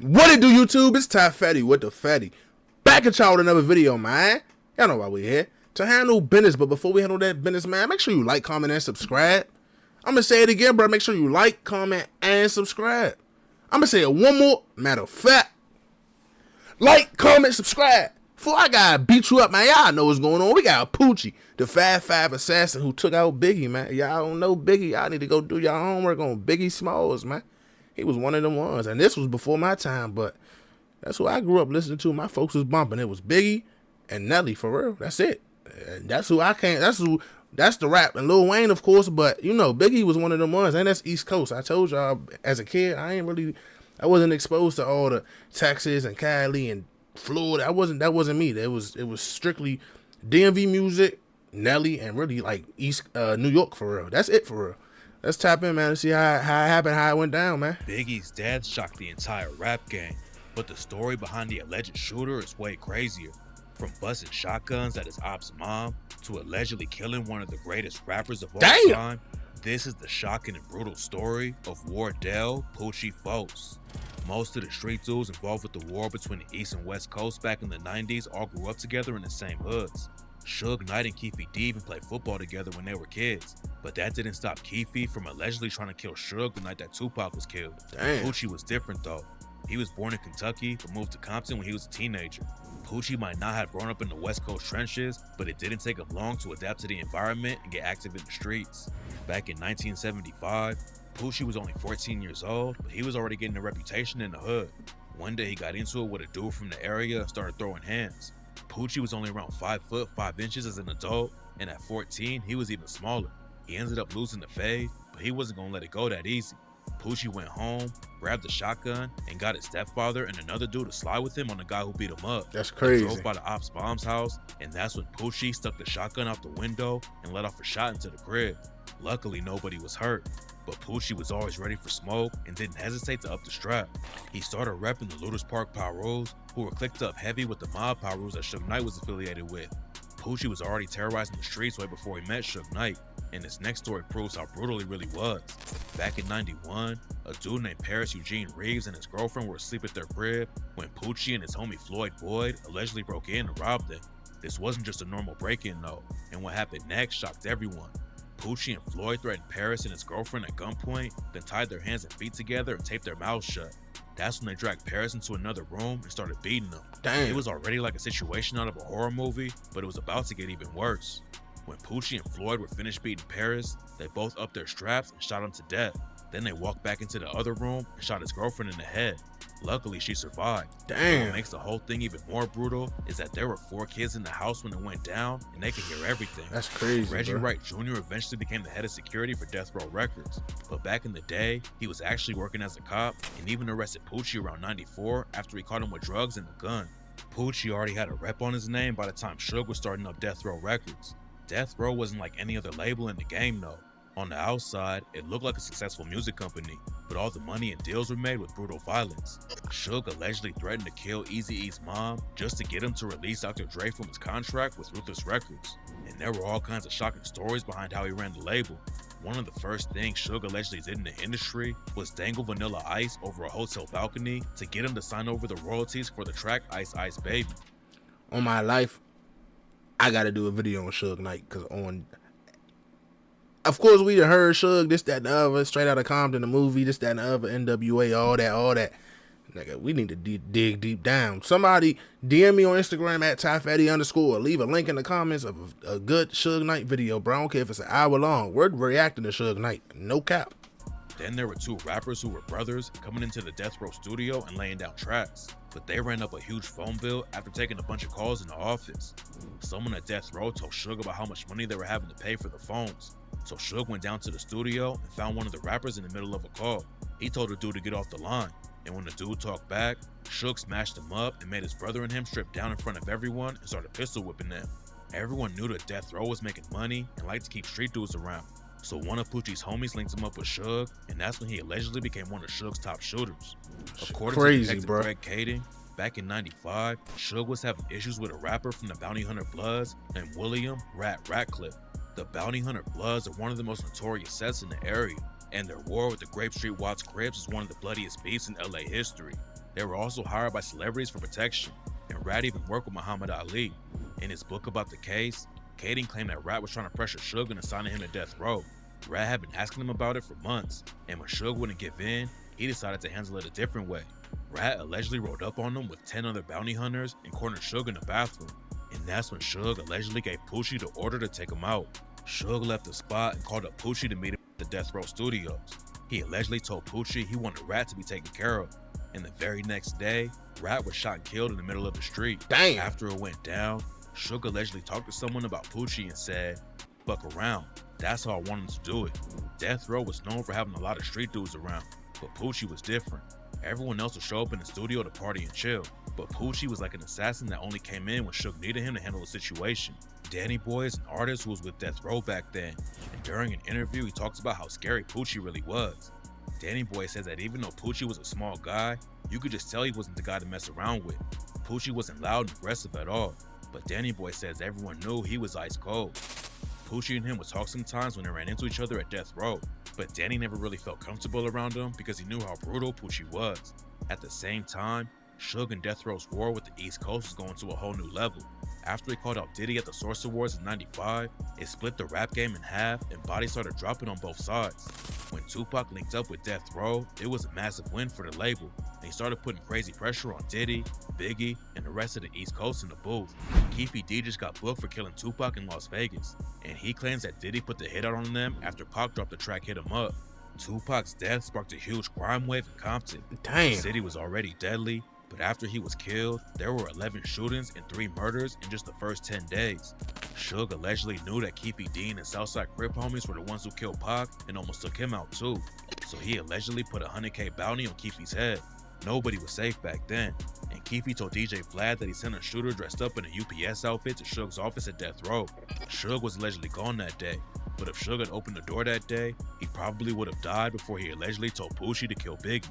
What it do, YouTube? It's Ty Fatty with the Fatty. Back at y'all with another video, man. Y'all know why we here. To handle business, but before we handle that business, man, make sure you like, comment, and subscribe. I'm going to say it again, bro. Make sure you like, comment, and subscribe. I'm going to say it one more. Matter of fact, like, comment, subscribe. Before I gotta beat you up, man, y'all know what's going on. We got Poochie, the 5'5" assassin who took out Biggie, man. Y'all don't know Biggie. Y'all need to go do your homework on Biggie Smalls, man. He was one of them ones. And this was before my time, but that's who I grew up listening to. My folks was bumping. It was Biggie and Nelly, for real. That's it. And that's who I came. That's the rap. And Lil Wayne, of course, but you know, Biggie was one of them ones. And that's East Coast. I told y'all as a kid, I wasn't exposed to all the Texas and Cali and Florida. That wasn't me. It was strictly DMV music, Nelly, and really like East New York, for real. That's it, for real. Let's tap in, man, to see how it happened, how it went down, man. Biggie's death shocked the entire rap game, but the story behind the alleged shooter is way crazier. From busting shotguns at his op's mom to allegedly killing one of the greatest rappers of all time, this is the shocking and brutal story of Wardell Poochie Folks. Most of the street dudes involved with the war between the East and West Coast back in the 90s all grew up together in the same hoods. Suge Knight and Keefe D even played football together when they were kids, but that didn't stop Keefe from allegedly trying to kill Suge the night that Tupac was killed. Poochie was different though. He was born in Kentucky but moved to Compton when he was a teenager. Poochie might not have grown up in the West Coast trenches, but it didn't take him long to adapt to the environment and get active in the streets. Back in 1975, Poochie was only 14 years old, but he was already getting a reputation in the hood. One day he got into it with a dude from the area and started throwing hands. Poochie was only around 5 foot 5 inches as an adult, and at 14 he was even smaller. He ended up losing the fade, but he wasn't gonna let it go that easy. Poochie went home, grabbed a shotgun, and got his stepfather and another dude to slide with him on the guy who beat him up. That's crazy. He drove by the op's mom's house, and that's when Poochie stuck the shotgun out the window and let off a shot into the crib. Luckily, nobody was hurt, but Poochie was always ready for smoke and didn't hesitate to up the strap. He started repping the Looters Park Pyros, who were clicked up heavy with the mob Pyros that Suge Knight was affiliated with. Poochie was already terrorizing the streets way before he met Suge Knight, and this next story proves how brutal he really was. Back in 91, a dude named Paris Eugene Reeves and his girlfriend were asleep at their crib when Poochie and his homie Floyd Boyd allegedly broke in and robbed them. This wasn't just a normal break-in though, and what happened next shocked everyone. Poochie and Floyd threatened Paris and his girlfriend at gunpoint, then tied their hands and feet together and taped their mouths shut. That's when they dragged Paris into another room and started beating him. Damn. It was already like a situation out of a horror movie, but it was about to get even worse. When Poochie and Floyd were finished beating Paris, they both upped their straps and shot him to death. Then they walked back into the other room and shot his girlfriend in the head. Luckily, she survived. Damn. What makes the whole thing even more brutal is that there were 4 kids in the house when it went down, and they could hear everything. That's crazy, Reggie bro. Wright Jr. eventually became the head of security for Death Row Records, but back in the day, he was actually working as a cop and even arrested Poochie around 94 after he caught him with drugs and a gun. Poochie already had a rep on his name by the time Suge was starting up Death Row Records. Death Row wasn't like any other label in the game though. On the outside, it looked like a successful music company, but all the money and deals were made with brutal violence. Suge allegedly threatened to kill Eazy-E's mom just to get him to release Dr. Dre from his contract with Ruthless Records. And there were all kinds of shocking stories behind how he ran the label. One of the first things Suge allegedly did in the industry was dangle Vanilla Ice over a hotel balcony to get him to sign over the royalties for the track Ice Ice Baby. On my life, I gotta do a video on Suge Knight, because of course, we done heard Suge, this, that, and the other, Straight Outta Compton, the movie, this, that, and the other, NWA, all that. Nigga, we need to dig deep down. Somebody DM me on Instagram at TyFatty_, leave a link in the comments of a good Suge Knight video, bro. I don't care if it's an hour long. We're reacting to Suge Knight. No cap. Then there were 2 rappers who were brothers coming into the Death Row studio and laying down tracks, but they ran up a huge phone bill after taking a bunch of calls in the office. Someone at Death Row told Suge about how much money they were having to pay for the phones. So Suge went down to the studio and found one of the rappers in the middle of a call. He told the dude to get off the line, and when the dude talked back, Suge smashed him up and made his brother and him strip down in front of everyone and started pistol whipping them. Everyone knew that Death Row was making money and liked to keep street dudes around, so one of Poochie's homies linked him up with Suge, and that's when he allegedly became one of Suge's top shooters. According to Detective Greg Kading, back in 95, Suge was having issues with a rapper from the Bounty Hunter Bloods named William Ratcliffe. The Bounty Hunter Bloods are one of the most notorious sets in the area, and their war with the Grape Street Watts Crips is one of the bloodiest beats in LA history. They were also hired by celebrities for protection, and Rat even worked with Muhammad Ali. In his book about the case, Kading claimed that Rat was trying to pressure Suge into signing him to death row. Rat had been asking him about it for months, and when Suge wouldn't give in, he decided to handle it a different way. Rat allegedly rolled up on him with 10 other bounty hunters and cornered Suge in the bathroom, and that's when Suge allegedly gave Poochie the order to take him out. Suge left the spot and called up Poochie to meet him at the Death Row Studios. He allegedly told Poochie he wanted Rat to be taken care of, and the very next day, Rat was shot and killed in the middle of the street. Damn. After it went down, Suge allegedly talked to someone about Poochie and said, "Fuck around, that's how I wanted to do it." Death Row was known for having a lot of street dudes around, but Poochie was different. Everyone else would show up in the studio to party and chill, but Poochie was like an assassin that only came in when Suge needed him to handle the situation. Danny Boy is an artist who was with Death Row back then, and during an interview he talks about how scary Poochie really was. Danny Boy says that even though Poochie was a small guy, you could just tell he wasn't the guy to mess around with. Poochie wasn't loud and aggressive at all, but Danny Boy says everyone knew he was ice cold. Poochie and him would talk sometimes when they ran into each other at Death Row, but Danny never really felt comfortable around him because he knew how brutal Poochie was. At the same time, Suge and Death Row's war with the East Coast was going to a whole new level. After he called out Diddy at the Source Awards in '95, it split the rap game in half and bodies started dropping on both sides. When Tupac linked up with Death Row, it was a massive win for the label, and he started putting crazy pressure on Diddy, Biggie, and the rest of the East Coast in the booth. Keefy D just got booked for killing Tupac in Las Vegas, and he claims that Diddy put the hit out on them after Pac dropped the track Hit 'Em Up. Tupac's death sparked a huge crime wave in Compton. Damn. The city was already deadly, but after he was killed, there were 11 shootings and 3 murders in just the first 10 days. Suge allegedly knew that Keefy D and his Southside Crip homies were the ones who killed Pac and almost took him out too, so he allegedly put a $100K bounty on Keefy's head. Nobody was safe back then, and Keefy told DJ Vlad that he sent a shooter dressed up in a UPS outfit to Suge's office at Death Row. Suge was allegedly gone that day, but if Suge had opened the door that day, he probably would have died before he allegedly told Poochie to kill Biggie.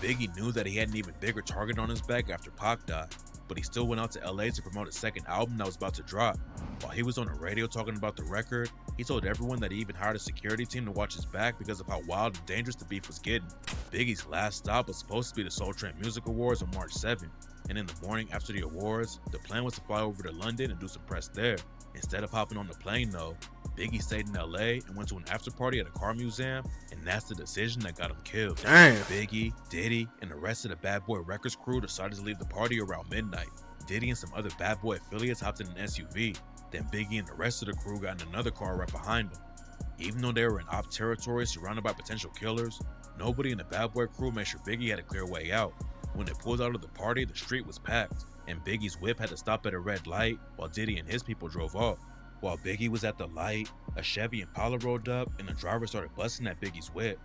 Biggie knew that he had an even bigger target on his back after Pac died, but he still went out to LA to promote his second album that was about to drop. While he was on the radio talking about the record, he told everyone that he even hired a security team to watch his back because of how wild and dangerous the beef was getting. Biggie's last stop was supposed to be the Soul Train Music Awards on March 7th, and in the morning after the awards, the plan was to fly over to London and do some press there. Instead of hopping on the plane though, Biggie stayed in LA and went to an after party at a car museum, and that's the decision that got him killed. Damn. Biggie, Diddy, and the rest of the Bad Boy Records crew decided to leave the party around midnight. Diddy and some other Bad Boy affiliates hopped in an SUV, then Biggie and the rest of the crew got in another car right behind them. Even though they were in op territory surrounded by potential killers, nobody in the Bad Boy crew made sure Biggie had a clear way out. When they pulled out of the party, the street was packed, and Biggie's whip had to stop at a red light while Diddy and his people drove off. While Biggie was at the light, a Chevy Impala rolled up and the driver started busting at Biggie's whip.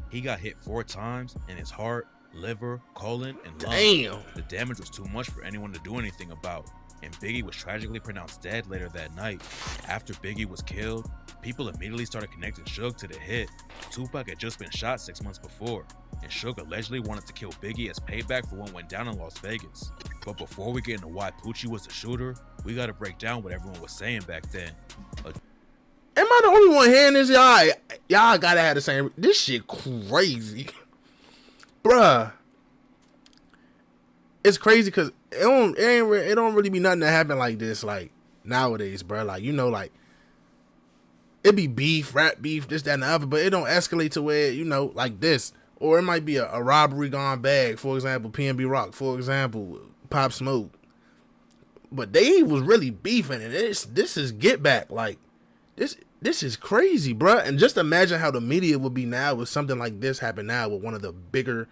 He got hit 4 times in his heart, liver, colon, and lungs. Damn. The damage was too much for anyone to do anything about, and Biggie was tragically pronounced dead later that night. After Biggie was killed, people immediately started connecting Suge to the hit. Tupac had just been shot 6 months before, and Suge allegedly wanted to kill Biggie as payback for what went down in Las Vegas. But before we get into why Poochie was the shooter, we gotta break down what everyone was saying back then. Am I the only one hearing this? Y'all gotta have the same. This shit crazy. Bruh. It's crazy because it don't really be nothing that happen like this, like, nowadays, bruh. Like, you know, like, it be beef, rap beef, this, that, and the other, but it don't escalate to where, you know, like this. Or it might be a robbery gone bad, for example, PNB Rock, for example, Pop Smoke. But they was really beefing, and this is get back. Like, this is crazy, bruh. And just imagine how the media would be now if something like this happened now with one of the bigger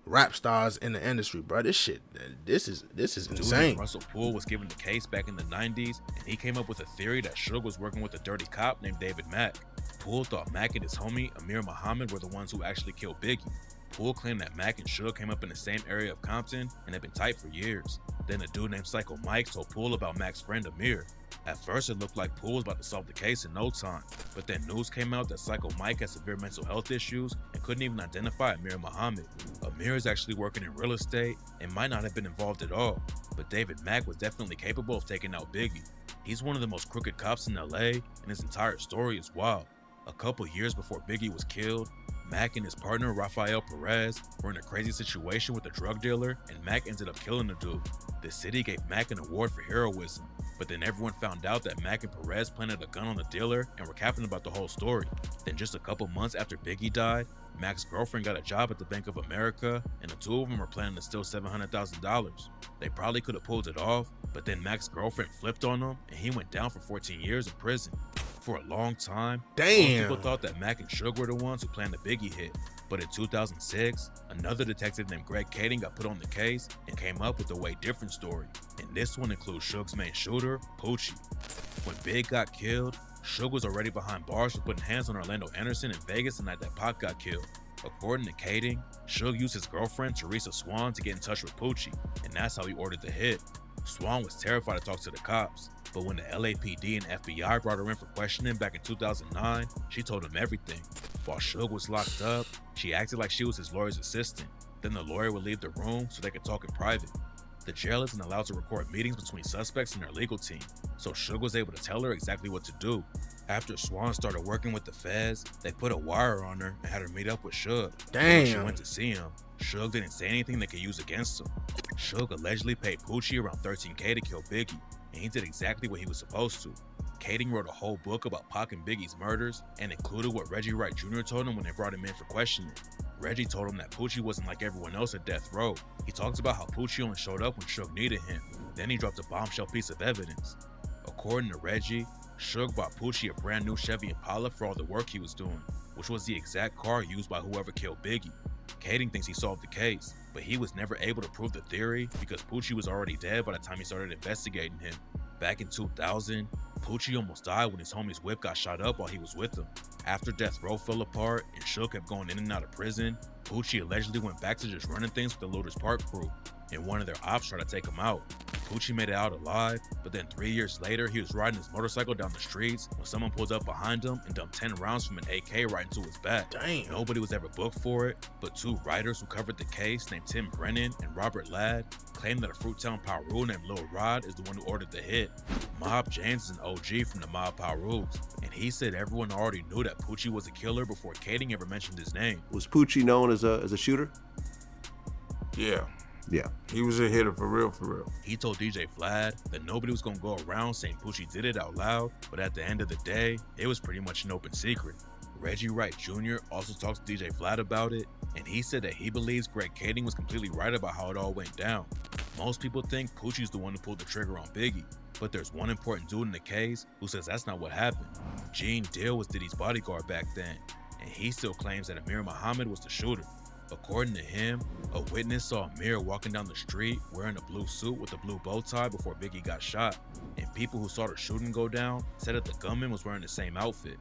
rap stars in the industry, bro. This is insane. Russell Poole was given the case back in the 90s, and he came up with a theory that Suge was working with a dirty cop named David Mack. Poole thought Mack and his homie Amir Muhammad were the ones who actually killed Biggie. Poole claimed that Mack and Suge came up in the same area of Compton and had been tight for years. Then a dude named Psycho Mike told Poole about Mack's friend Amir. At first, it looked like Poole was about to solve the case in no time, but then news came out that Psycho Mike had severe mental health issues and couldn't even identify Amir Muhammad. Amir is actually working in real estate and might not have been involved at all, but David Mack was definitely capable of taking out Biggie. He's one of the most crooked cops in LA, and his entire story is wild. A couple years before Biggie was killed, Mac and his partner, Rafael Perez, were in a crazy situation with a drug dealer, and Mac ended up killing the dude. The city gave Mac an award for heroism, but then everyone found out that Mac and Perez planted a gun on the dealer and were capping about the whole story. Then just a couple months after Biggie died, Mac's girlfriend got a job at the Bank of America, and the two of them were planning to steal $700,000. They probably could have pulled it off, but then Mac's girlfriend flipped on him, and he went down for 14 years in prison. For a long time, most people thought that Mac and Suge were the ones who planned the Biggie hit. But in 2006, another detective named Greg Kading got put on the case and came up with a way different story. And this one includes Suge's main shooter, Poochie. When Big got killed, Suge was already behind bars for putting hands on Orlando Anderson in Vegas the night that Pac got killed. According to Kading, Suge used his girlfriend, Teresa Swan, to get in touch with Poochie, and that's how he ordered the hit. Swan was terrified to talk to the cops, but when the LAPD and FBI brought her in for questioning back in 2009, she told him everything. While Suge was locked up, she acted like she was his lawyer's assistant. Then the lawyer would leave the room so they could talk in private. The jail isn't allowed to record meetings between suspects and their legal team, so Suge was able to tell her exactly what to do. After Swan started working with the feds, they put a wire on her and had her meet up with Suge. When she went to see him, Suge didn't say anything they could use against him. Suge allegedly paid Poochie around $13K to kill Biggie, and he did exactly what he was supposed to. Kading wrote a whole book about Pac and Biggie's murders and included what Reggie Wright Jr. told him when they brought him in for questioning. Reggie told him that Poochie wasn't like everyone else at death row. He talks about how Poochie only showed up when Suge needed him. Then he dropped a bombshell piece of evidence. According to Reggie, Suge bought Poochie a brand new Chevy Impala for all the work he was doing, which was the exact car used by whoever killed Biggie. Kading thinks he solved the case, but he was never able to prove the theory because Poochie was already dead by the time he started investigating him. Back in 2000, Poochie almost died when his homie's whip got shot up while he was with him. After Death Row fell apart and Suge kept going in and out of prison, Poochie allegedly went back to just running things with the Looters Park crew, and one of their ops tried to take him out. Poochie made it out alive, but then 3 years later, he was riding his motorcycle down the streets when someone pulled up behind him and dumped 10 rounds from an AK right into his back. Damn. Nobody was ever booked for it, but two writers who covered the case named Tim Brennan and Robert Ladd claimed that a Fruittown Piru named Lil Rod is the one who ordered the hit. Mob James is an OG from the Mob Pirus, and he said everyone already knew that Poochie was a killer before Kading ever mentioned his name. Was Poochie known as a shooter? Yeah. Yeah. He was a hitter for real, for real. He told DJ Vlad that nobody was gonna go around saying Poochie did it out loud, but at the end of the day, it was pretty much an open secret. Reggie Wright Jr. also talked to DJ Vlad about it, and he said that he believes Greg Kading was completely right about how it all went down. Most people think Poochie's the one who pulled the trigger on Biggie, but there's one important dude in the case who says that's not what happened. Gene Deal was Diddy's bodyguard back then, and he still claims that Amir Muhammad was the shooter. According to him, a witness saw Amir walking down the street wearing a blue suit with a blue bow tie before Biggie got shot, and people who saw the shooting go down said that the gunman was wearing the same outfit.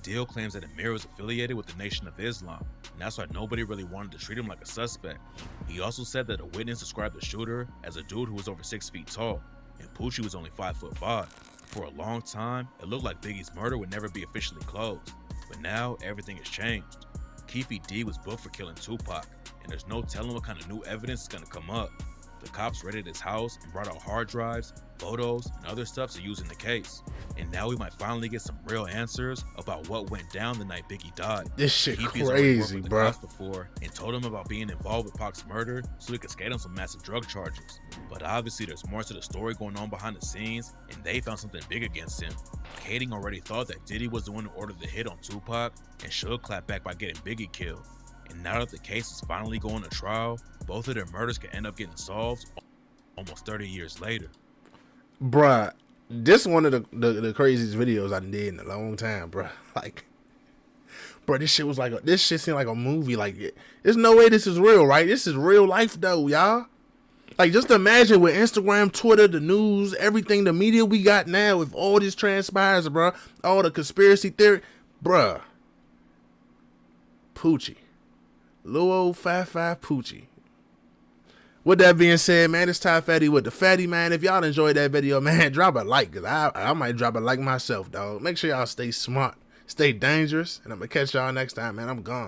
Deal claims that Amir was affiliated with the Nation of Islam, and that's why nobody really wanted to treat him like a suspect. He also said that a witness described the shooter as a dude who was over 6 feet tall, and Poochie was only 5'5". For a long time, it looked like Biggie's murder would never be officially closed, but now everything has changed. Keefe D was booked for killing Tupac, and there's no telling what kind of new evidence is gonna come up. The cops raided his house and brought out hard drives, photos, and other stuff to use in the case. And now we might finally get some real answers about what went down the night Biggie died. This shit Keefe's already worked crazy, with the bro. cops before and told him about being involved with Pac's murder so he could skate on some massive drug charges. But obviously there's more to the story going on behind the scenes, and they found something big against him. Kading already thought that Diddy was the one who ordered the hit on Tupac, and Suge clapped back by getting Biggie killed. And now that the case is finally going to trial, both of their murders could end up getting solved almost 30 years later. Bruh, this one of the craziest videos I did in a long time, bruh. Like, bruh, this shit seemed like a movie. Like, there's no way this is real, right? This is real life, though, y'all. Like, just imagine with Instagram, Twitter, the news, everything, the media we got now, if all this transpires, bruh, all the conspiracy theory, bruh. Poochie. Little old 5'5" Poochie. With that being said, man, it's Ty Fatty with the Fatty, man. If y'all enjoyed that video, man, drop a like, because I might drop a like myself, dog. Make sure y'all stay smart, stay dangerous, and I'm going to catch y'all next time, man. I'm gone.